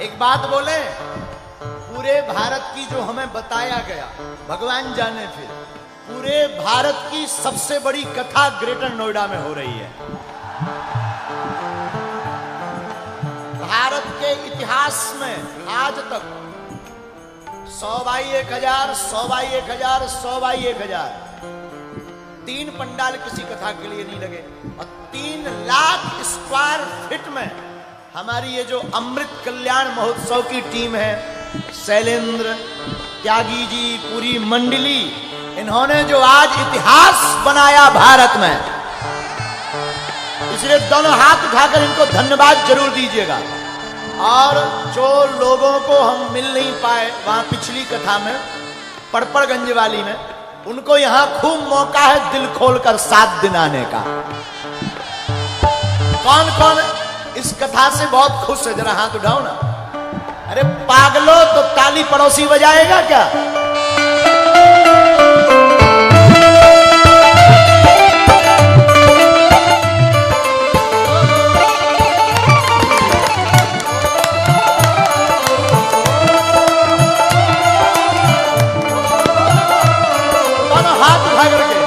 एक बात बोले, पूरे भारत की जो हमें बताया गया, भगवान जाने फिर पूरे भारत की सबसे बड़ी कथा ग्रेटर नोएडा में हो रही है। भारत के इतिहास में आज तक 100/1000, 100/1000, 100/1000 3 पंडाल किसी कथा के लिए नहीं लगे और 3 लाख स्क्वायर फीट में हमारी ये जो अमृत कल्याण महोत्सव की टीम है, शैलेंद्र त्यागी जी, पूरी मंडली, इन्होंने जो आज इतिहास बनाया भारत में, इसलिए दोनों हाथ उठाकर इनको धन्यवाद जरूर दीजिएगा। और जो लोगों को हम मिल नहीं पाए वहां पिछली कथा में पड़पड़गंज वाली में, उनको यहां खूब मौका है दिल खोलकर 7 दिन आने का। कौन कौन इस कथा से बहुत खुश है, जरा हाथ उठाओ ना। अरे पागलो, तो ताली पड़ोसी बजाएगा क्या? हाथ उठा करके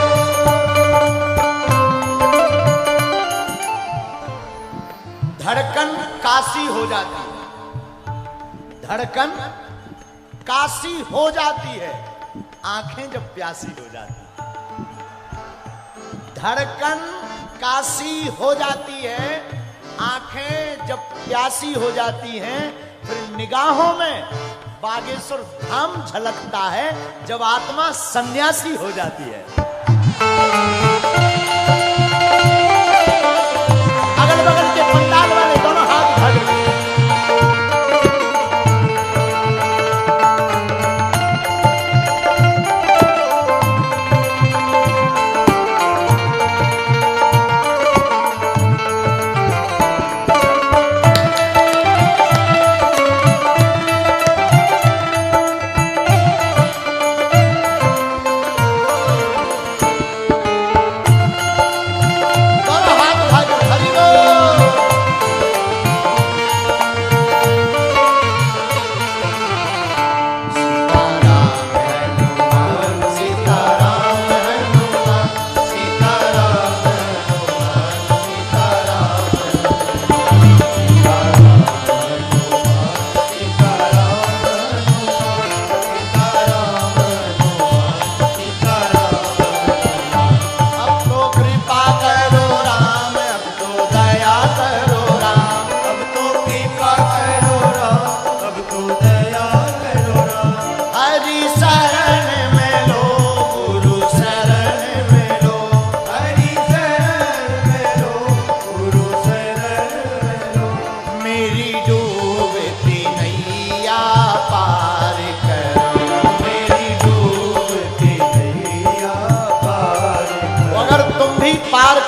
धड़कन काशी हो जाती है, धड़कन काशी हो जाती है, आंखें जब प्यासी हो जाती है। धड़कन काशी हो जाती है, आंखें जब प्यासी हो जाती हैं, फिर निगाहों में बागेश्वर धाम झलकता है, जब आत्मा सन्यासी हो जाती है। अगल बगल के पंडाल वाले दोनों हाथ उठा करके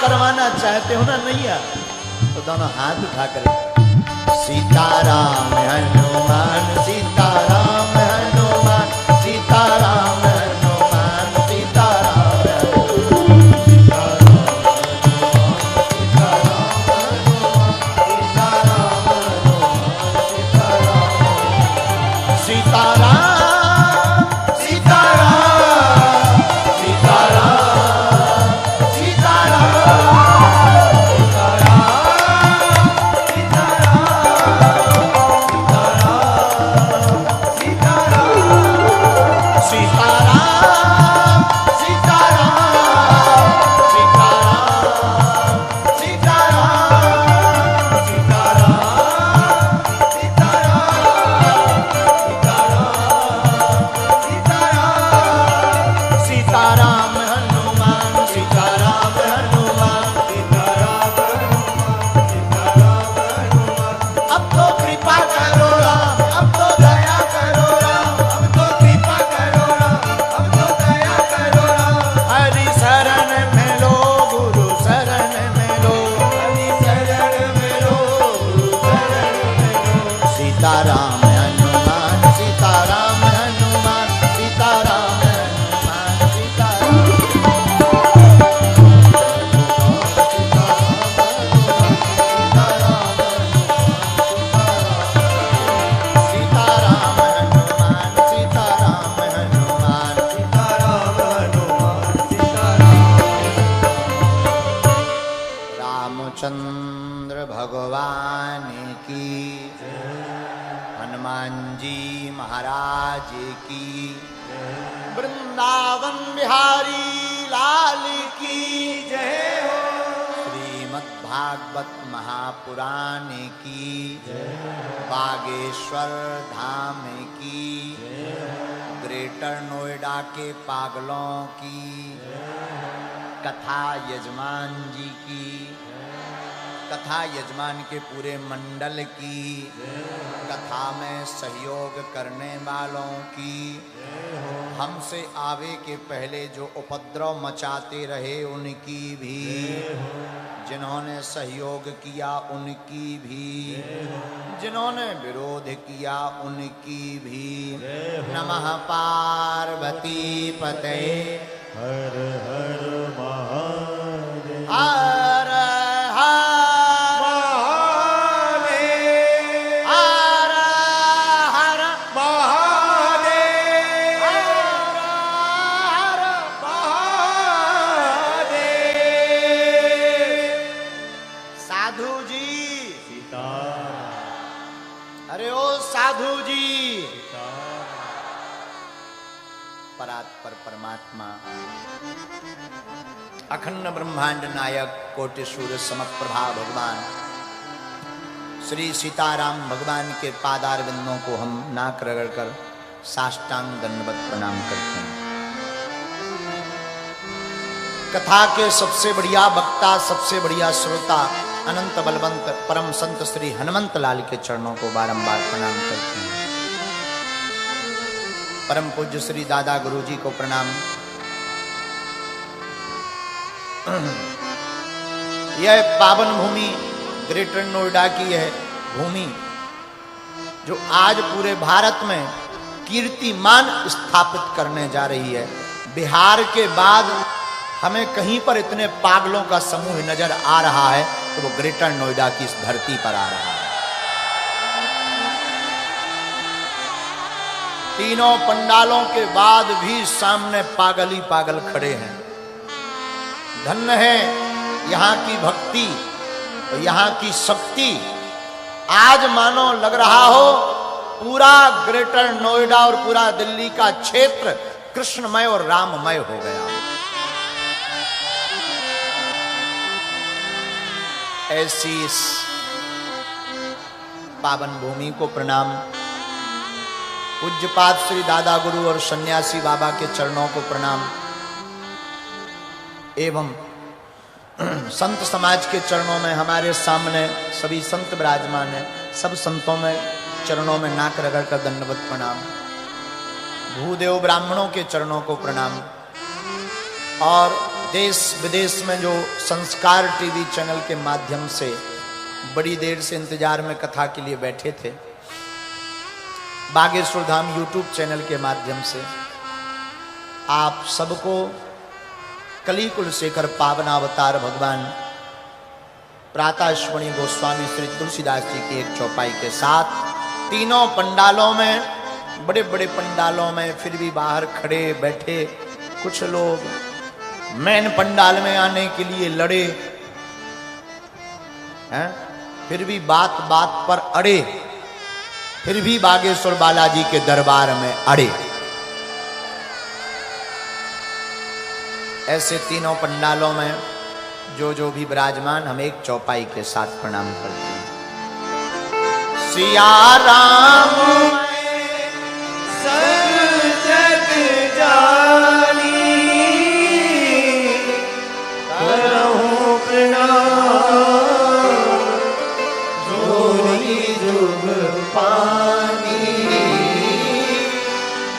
करवाना चाहते हो ना नैया, तो दोनों हाथ उठा कर सीताराम हनुमान, सीताराम हनुमान, सीताराम हनुमान, सीताराम सीताराम हनुमान जी महाराज की, वृंदावन बिहारी लाल की जय हो। श्रीमद् भागवत महापुराण की जय हो। बागेश्वर धाम की जय हो। ग्रेटर नोएडा के पागलों की जय हो। कथा यजमान जी की, कथा यजमान के पूरे मंडल की, कथा में सहयोग करने वालों की, हमसे आवे के पहले जो उपद्रव मचाते रहे उनकी भी, जिन्होंने सहयोग किया उनकी भी, जिन्होंने विरोध किया उनकी भी। नमः पार्वती पते हर हर महादेव। हर साधु जी। परात्पर परमात्मा अखंड ब्रह्मांड नायक कोटि सूर्य समप्रभा भगवान श्री सीताराम भगवान के पादारविंदों को हम नाक रगड़ कर साष्टांग दंडवत प्रणाम करते हैं। कथा के सबसे बढ़िया वक्ता, सबसे बढ़िया श्रोता, अनंत बलवंत परम संत श्री हनुमंत लाल के चरणों को बारंबार प्रणाम करते हैं। परम पूज्य श्री दादा गुरु जी को प्रणाम। यह पावन भूमि ग्रेटर नोएडा की यह भूमि जो आज पूरे भारत में कीर्तिमान स्थापित करने जा रही है। बिहार के बाद हमें कहीं पर इतने पागलों का समूह नजर आ रहा है तो वो ग्रेटर नोएडा की इस धरती पर आ रहा है। तीनों पंडालों के बाद भी सामने पागल ही पागल खड़े हैं। धन्य है यहाँ की भक्ति, यहाँ की शक्ति। आज मानो लग रहा हो पूरा ग्रेटर नोएडा और पूरा दिल्ली का क्षेत्र कृष्णमय और राममय हो गया। ऐसी इस पावन भूमि को प्रणाम। पूज्यपाद श्री दादा गुरु और सन्यासी बाबा के चरणों को प्रणाम एवं संत समाज के चरणों में हमारे सामने सभी संत विराजमान हैं। सब संतों में चरणों में नाक रगड़ कर दंडवत प्रणाम। भूदेव ब्राह्मणों के चरणों को प्रणाम। और देश विदेश में जो संस्कार टीवी चैनल के माध्यम से बड़ी देर से इंतजार में कथा के लिए बैठे थे, बागेश्वर धाम यूट्यूब चैनल के माध्यम से आप सबको कली कुलशेखर पावनावतार भगवान प्रातःश्वनी गोस्वामी श्री तुलसीदास जी की एक चौपाई के साथ तीनों पंडालों में, बड़े बड़े पंडालों में फिर भी बाहर खड़े बैठे कुछ लोग मेन पंडाल में आने के लिए लड़े हैं, फिर भी बात बात पर अड़े, फिर भी बागेश्वर बालाजी के दरबार में अड़े। ऐसे तीनों पंडालों में जो जो भी विराजमान हम एक चौपाई के साथ प्रणाम करते हैं। सिया राम सब जग जानी करहूं प्रणाम जोरी जुग पानी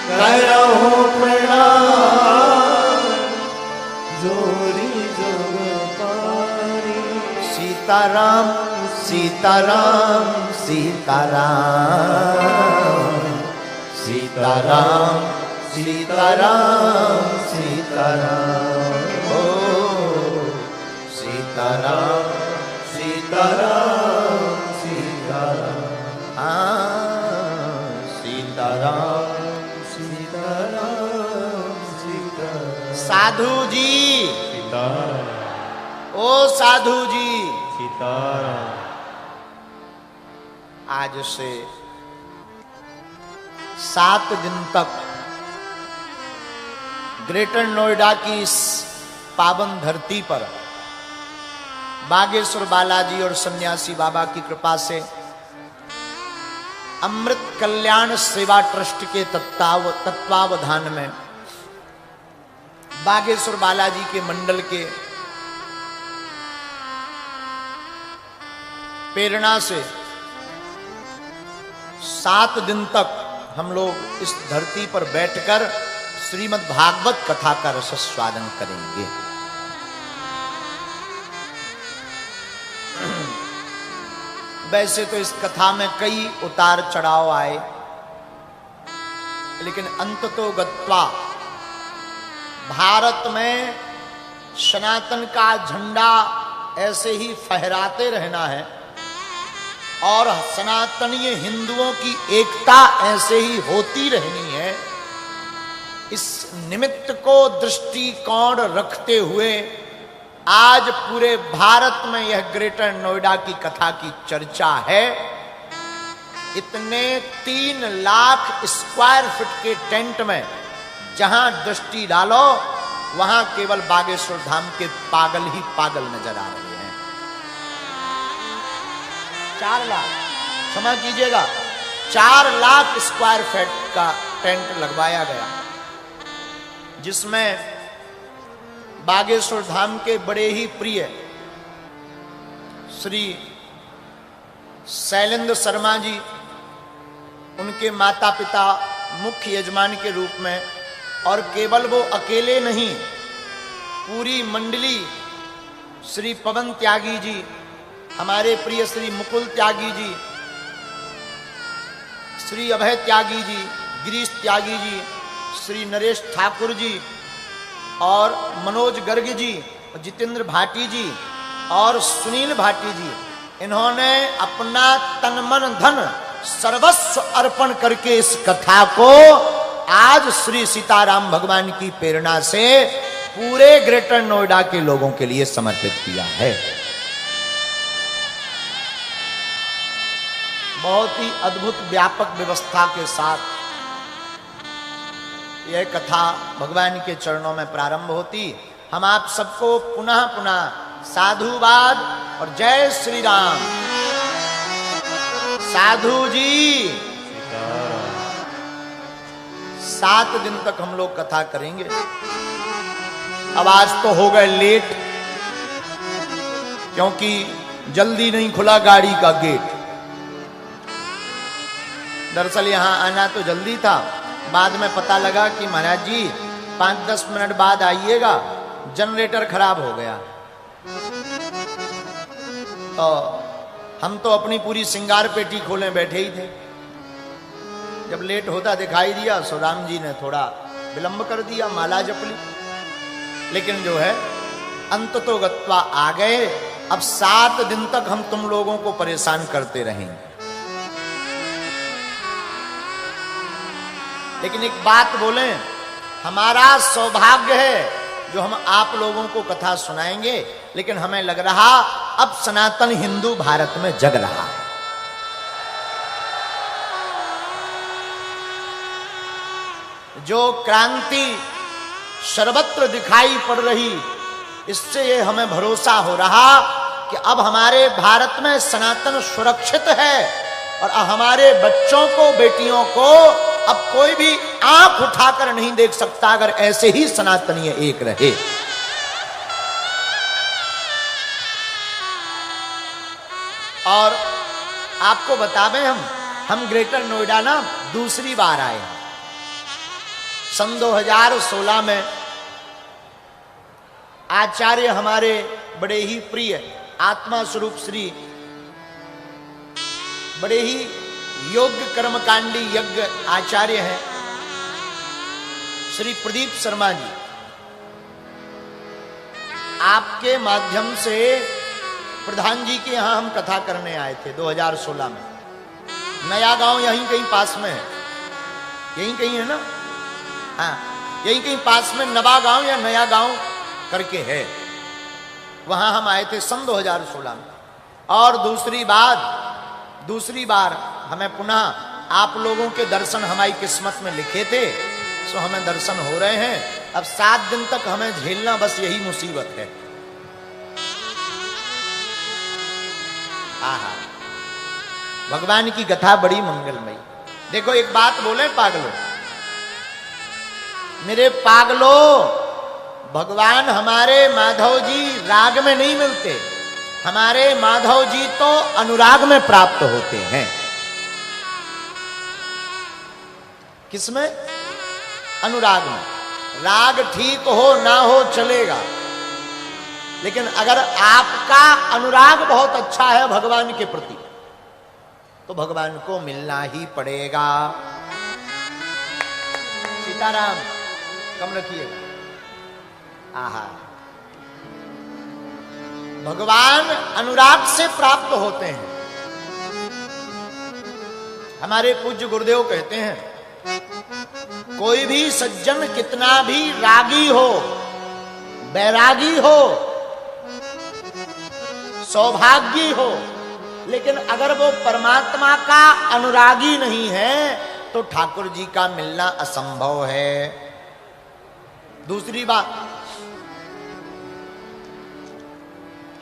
करहूं प्रणाम जोरी जुग पानी। सीताराम सीताराम सीताराम सीताराम सीताराम सीताराम ओ सीताराम सीताराम सीताराम सीताराम सीताराम सीताराम। साधु जी सीताराम ओ साधु जी, सीताराम। आज से 7 दिन तक ग्रेटर नोएडा की इस पावन धरती पर बागेश्वर बालाजी और सन्यासी बाबा की कृपा से अमृत कल्याण सेवा ट्रस्ट के तत्वावधान में बागेश्वर बालाजी के मंडल के प्रेरणा से 7 दिन तक हम लोग इस धरती पर बैठकर श्रीमद् भागवत कथा का रसास्वादन करेंगे। वैसे तो इस कथा में कई उतार चढ़ाव आए, लेकिन अंततो गत्वा भारत में सनातन का झंडा ऐसे ही फहराते रहना है और सनातनीय हिंदुओं की एकता ऐसे ही होती रहनी है। इस निमित्त को दृष्टिकोण रखते हुए आज पूरे भारत में यह ग्रेटर नोएडा की कथा की चर्चा है। इतने 3 लाख स्क्वायर फीट के टेंट में जहां दृष्टि डालो वहां केवल बागेश्वर धाम के पागल ही पागल नजर आ रहे हैं। 4 लाख, क्षमा कीजिएगा, 4 लाख स्क्वायर फीट का टेंट लगवाया गया, जिसमें बागेश्वर धाम के बड़े ही प्रिय श्री शैलेंद्र शर्मा जी, उनके माता पिता मुख्य यजमान के रूप में, और केवल वो अकेले नहीं, पूरी मंडली श्री पवन त्यागी जी, हमारे प्रिय श्री मुकुल त्यागी जी, श्री अभय त्यागी जी, गिरीश त्यागी जी, श्री नरेश ठाकुर जी और मनोज गर्ग जी, जितेंद्र भाटी जी और सुनील भाटी जी, इन्होंने अपना तन मन धन सर्वस्व अर्पण करके इस कथा को आज श्री सीताराम भगवान की प्रेरणा से पूरे ग्रेटर नोएडा के लोगों के लिए समर्पित किया है। बहुत ही अद्भुत व्यापक व्यवस्था के साथ यह कथा भगवान के चरणों में प्रारंभ होती। हम आप सबको पुनः पुनः साधुवाद और जय श्री राम। साधु जी 7 दिन तक हम लोग कथा करेंगे। अब आज तो हो गए लेट, क्योंकि जल्दी नहीं खुला गाड़ी का गेट। दरअसल यहां आना तो जल्दी था, बाद में पता लगा कि महाराज जी 5-10 मिनट बाद आइएगा, जनरेटर खराब हो गया। तो हम तो अपनी पूरी सिंगार पेटी खोले बैठे ही थे। जब लेट होता दिखाई दिया सो राम जी ने थोड़ा विलंब कर दिया, माला जप ली। लेकिन जो है अंततो गत्वा आ गए। अब 7 दिन तक हम तुम लोगों को परेशान करते रहेंगे। लेकिन एक बात बोलें, हमारा सौभाग्य है जो हम आप लोगों को कथा सुनाएंगे, लेकिन हमें लग रहा अब सनातन हिंदू भारत में जग रहा है। जो क्रांति सर्वत्र दिखाई पड़ रही, इससे ये हमें भरोसा हो रहा कि अब हमारे भारत में सनातन सुरक्षित है और हमारे बच्चों को, बेटियों को अब कोई भी आंख उठाकर नहीं देख सकता अगर ऐसे ही सनातनीय एक रहे। और आपको बतावें, हम ग्रेटर नोएडा ना दूसरी बार आए। सन 2016 में आचार्य हमारे बड़े ही प्रिय आत्मा स्वरूप श्री, बड़े ही योग्य कर्मकांडी यज्ञ आचार्य हैं श्री प्रदीप शर्मा जी, आपके माध्यम से प्रधान जी के यहां हम कथा करने आए थे 2016 में। नया गांव यहीं कहीं पास में है, यहीं कहीं है ना, हाँ यहीं कहीं पास में नवा गांव या नया गांव करके है, वहां हम आए थे सन 2016 में। और दूसरी बार हमें पुनः आप लोगों के दर्शन हमारी किस्मत में लिखे थे, सो हमें दर्शन हो रहे हैं। अब 7 दिन तक हमें झेलना बस यही मुसीबत है। आहा, भगवान की कथा बड़ी मंगलमयी। देखो एक बात बोले पागलों, मेरे पागलों, भगवान हमारे माधव जी राग में नहीं मिलते, हमारे माधव जी तो अनुराग में प्राप्त होते हैं। किसमें? अनुराग में। राग ठीक हो ना हो चलेगा, लेकिन अगर आपका अनुराग बहुत अच्छा है भगवान के प्रति, तो भगवान को मिलना ही पड़ेगा। सीताराम कम रखिएगा। आहा, भगवान अनुराग से प्राप्त होते हैं। हमारे पूज्य गुरुदेव कहते हैं, कोई भी सज्जन कितना भी रागी हो, बैरागी हो, सौभाग्य हो, लेकिन अगर वो परमात्मा का अनुरागी नहीं है तो ठाकुर जी का मिलना असंभव है। दूसरी बात,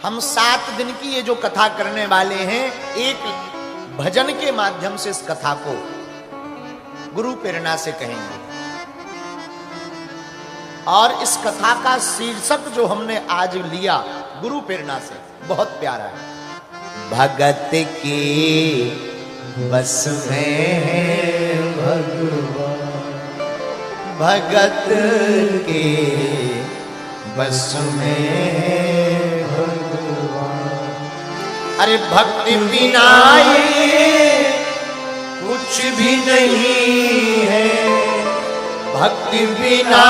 हम 7 दिन की ये जो कथा करने वाले हैं, एक भजन के माध्यम से इस कथा को गुरु प्रेरणा से कहेंगे। और इस कथा का शीर्षक जो हमने आज लिया गुरु प्रेरणा से, बहुत प्यारा है। भगत की बस में है भगवान, भगत के बस में है भगवान। अरे भक्ति बिना कुछ भी नहीं है, भक्ति बिना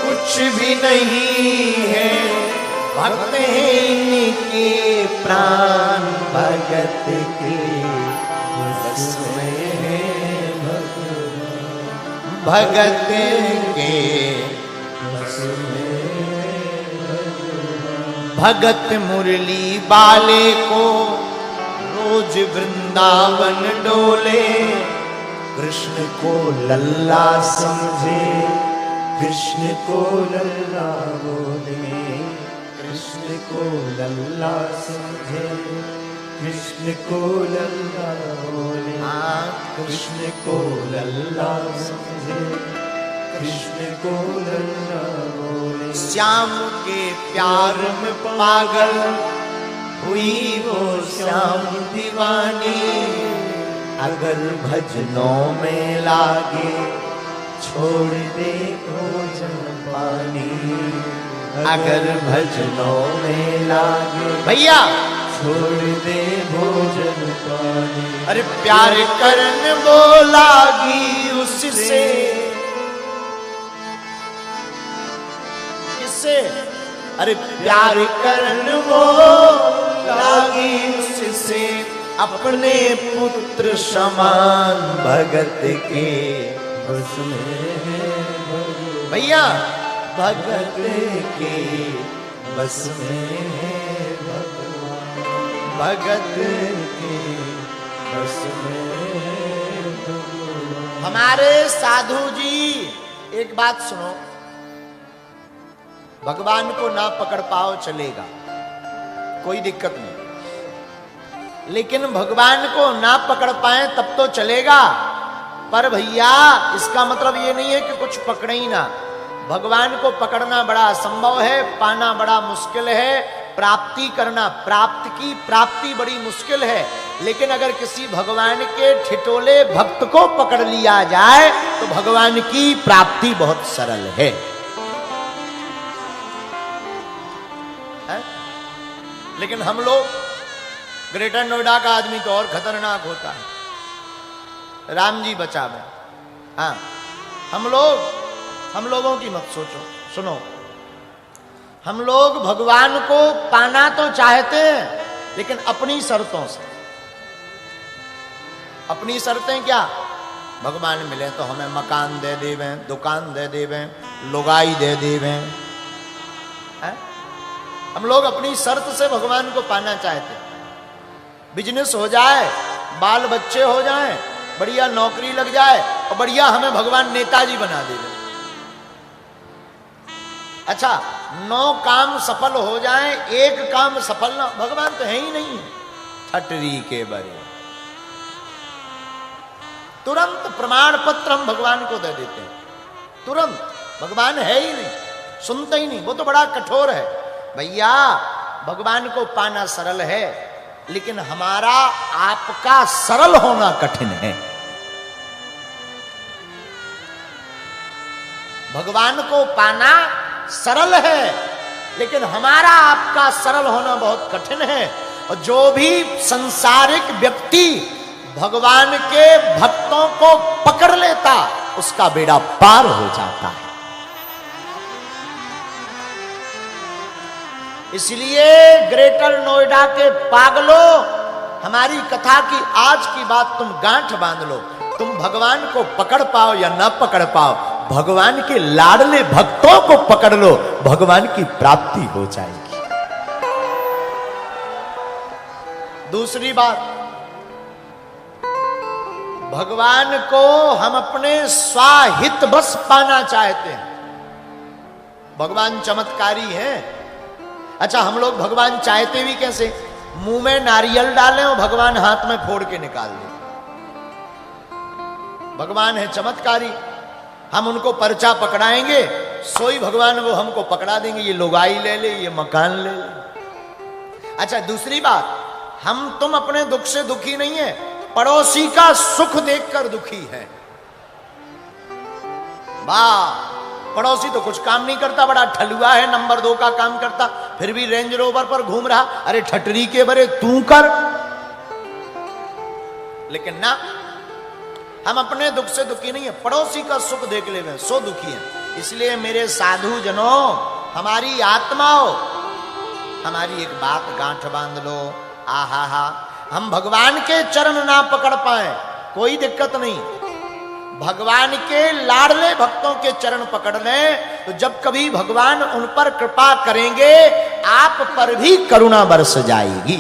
कुछ भी नहीं है, भक्त है इनके प्राण, भगत के बस में है भगवान, भगत के बस में है भगवान। भगत मुरली बाले को रोज वृंदावन डोले, कृष्ण को लल्ला समझे, कृष्ण को लल्ला बोले, कृष्ण को लल्ला समझे, कृष्ण को लल्ला बोले। कृष्ण को लल्ला समझे, कृष्ण को लल्ला बोले। श्याम के प्यार में पागल हुई वो श्याम दीवानी, अगर भजनों में लागे छोड़ दे भोजन पानी, अगर भजनों में लागे भैया छोड़ दे भोजन पानी। अरे प्यार करने वो लागी उससे, किससे? अरे प्यार करने वो लागी उससे, अपने पुत्र समान भगत के बस में है भैया, भगत के बस में है भगवान, भगत के बस में है भगवान। हमारे साधु जी एक बात सुनो, भगवान को ना पकड़ पाओ चलेगा, कोई दिक्कत नहीं, लेकिन भगवान को ना पकड़ पाए तब तो चलेगा। पर भैया इसका मतलब ये नहीं है कि कुछ पकड़े ही ना। भगवान को पकड़ना बड़ा असंभव है, पाना बड़ा मुश्किल है, प्राप्ति करना, प्राप्त की प्राप्ति बड़ी मुश्किल है। लेकिन अगर किसी भगवान के ठिठोले भक्त को पकड़ लिया जाए तो भगवान की प्राप्ति बहुत सरल है। लेकिन हम लोग, ग्रेटर नोएडा का आदमी तो और खतरनाक होता है, राम जी बचावे। हाँ, हम लोगों की मत सोचो, सुनो, हम लोग भगवान को पाना तो चाहते हैं, लेकिन अपनी शर्तों से। अपनी शर्तें क्या? भगवान मिले तो हमें मकान दे देवें, दुकान दे देवें, लुगाई दे देवें। हम लोग अपनी शर्त से भगवान को पाना चाहते हैं। बिजनेस हो जाए, बाल बच्चे हो जाएं, बढ़िया नौकरी लग जाए और बढ़िया हमें भगवान नेताजी बना दे। अच्छा 9 काम सफल हो जाएं, एक काम सफल ना, भगवान तो है ही नहीं। ठटरी के बरे तुरंत प्रमाण पत्र हम भगवान को दे देते हैं, तुरंत। भगवान है ही नहीं, सुनते ही नहीं, वो तो बड़ा कठोर है। भैया भगवान को पाना सरल है, लेकिन हमारा आपका सरल होना कठिन है। भगवान को पाना सरल है, लेकिन हमारा आपका सरल होना बहुत कठिन है। और जो भी संसारिक व्यक्ति भगवान के भक्तों को पकड़ लेता, उसका बेड़ा पार हो जाता है। इसलिए ग्रेटर नोएडा के पागलों, हमारी कथा की आज की बात तुम गांठ बांध लो। तुम भगवान को पकड़ पाओ या ना पकड़ पाओ, भगवान के लाडले भक्तों को पकड़ लो, भगवान की प्राप्ति हो जाएगी। दूसरी बात, भगवान को हम अपने स्वाहित बस पाना चाहते हैं। भगवान चमत्कारी हैं। अच्छा हम लोग भगवान चाहते भी कैसे? मुंह में नारियल डालें और भगवान हाथ में फोड़ के निकाल दें। भगवान है चमत्कारी, हम उनको पर्चा पकड़ाएंगे, सोई भगवान वो हमको पकड़ा देंगे, ये लुगाई ले ले, ये मकान ले ले। अच्छा दूसरी बात, हम तुम अपने दुख से दुखी नहीं है, पड़ोसी का सुख देखकर दुखी है। वाह, पड़ोसी तो कुछ काम नहीं करता, बड़ा ठलुआ है, नंबर 2 का काम करता, फिर भी रेंज रोवर पर घूम रहा। अरे ठटरी के बरे तू कर। लेकिन ना, हम अपने दुख से दुखी नहीं है, पड़ोसी का सुख देख ले सो दुखी है। इसलिए मेरे साधु जनों, हमारी आत्माओं, हमारी एक बात गांठ बांध लो। आहा हा, हम भगवान के चरण ना पकड़ पाए कोई दिक्कत नहीं, भगवान के लाडले भक्तों के चरण पकड़ लें, तो जब कभी भगवान उन पर कृपा करेंगे, आप पर भी करुणा बरस जाएगी।